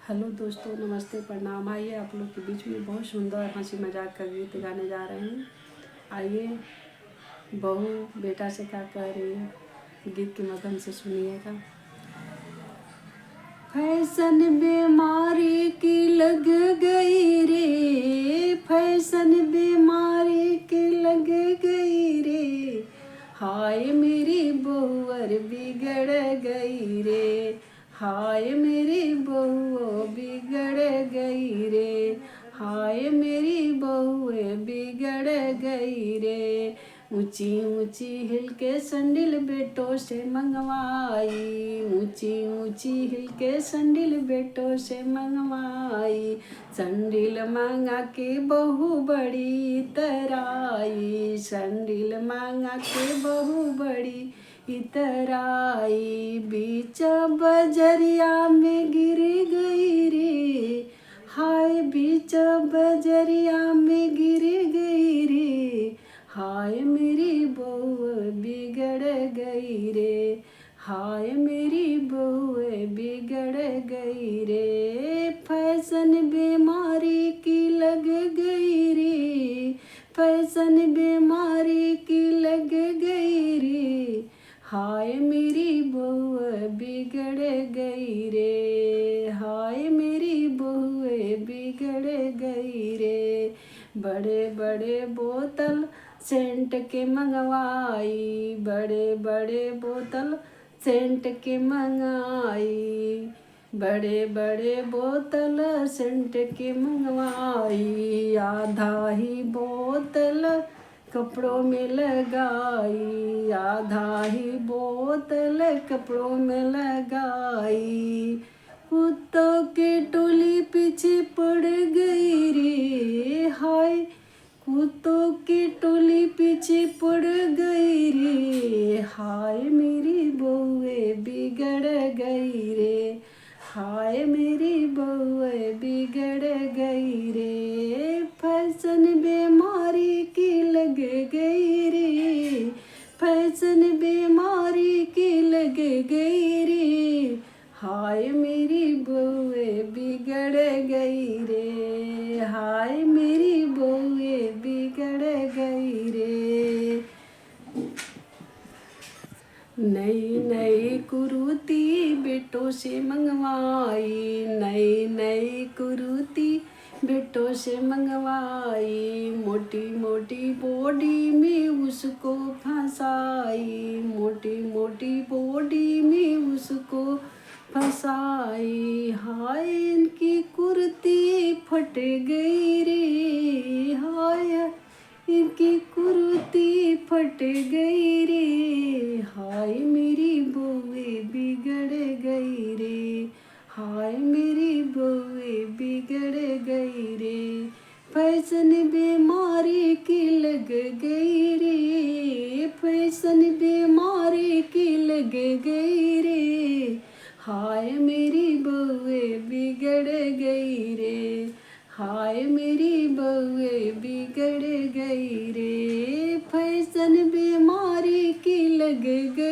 Hello दोस्तों, नमस्ते, प्रणाम। आइए आप लोग के बीच में बहुत सुंदर हंसी मजाक का गीत गाने जा रहे हैं। आइए, बहू बेटा से क्या कह रही है, गीत के माध्यम से सुनिएगा। फैशन बीमारी की लग गई रे, फैशन बीमारी की लग गई रे, हाय मेरी बहुअर बिगड़ गई रे, हाय मेरी बहू बिगड़ गई रे, हाय मेरी बहू बिगड़ गई रे। ऊंची ऊंची हिल के संडिल बेटों से मंगवाई, ऊंची ऊंची हिल के संडिल बेटों से मंगवाई, संडिल मांगा के बहू बड़ी तराई, संडिल मांगा के बहू बड़ी इतराई, बीच बजरिया में गिर गई रे, हाय बीच बजरिया में गिर गई रे, हाय मेरी बहू बिगड़ गई रे, हाय मेरी बहू बिगड़ गई रे। फैशन बीमारी की लग गई रे, फैशन बीमारी की लग गई रे, हाय मेरी बहू बिगड़ गई रे, हाय मेरी बहू बिगड़ गई रे। बड़े बड़े बोतल सेंट के मंगवाई, बड़े बड़े बोतल सेंट के मंगाई, बड़े बड़े बोतल सेंट के मंगवाई, आधा ही बोतल कपड़ों में लगाई, आधा ही बोतल कपड़ों में लगाई, कुत्तों के टोली पीछे पड़ गई रे, हाय कुत्तों की टोली पीछे पड़ गई रे, हाय मेरी बहू बिगड़ गई रे, हाय मेरी बहू बिगड़ गई रे। फैशन बीमारी की लग गई रे, फैशन बीमारी की लग गई रे, हाय मेरी बहू बिगड़ गई रे, हाय मेरी बहू बिगड़ गई रे। नई नई कुर्ती बेटों से मंगवाई, नई नई कुर्ती बेटों से मंगवाई, मोटी मोटी बॉडी में उसको फंसाई, मोटी मोटी बॉडी में उसको फंसाई, हाय इनकी कुर्ती फट गई रे, हाय इनकी कुर्ती फट गई रे, हाय मेरी बहू बिगड़ गई रे, हाय मेरी बहू बिगड़ गई रे। फैशन बीमारी की लग गई रे, फैशन बीमारी की लग गई रे, हाय मेरी बहू बिगड़ गई रे, हाय मेरी बहू बिगड़ गई रे। फैशन बीमारी की लग गई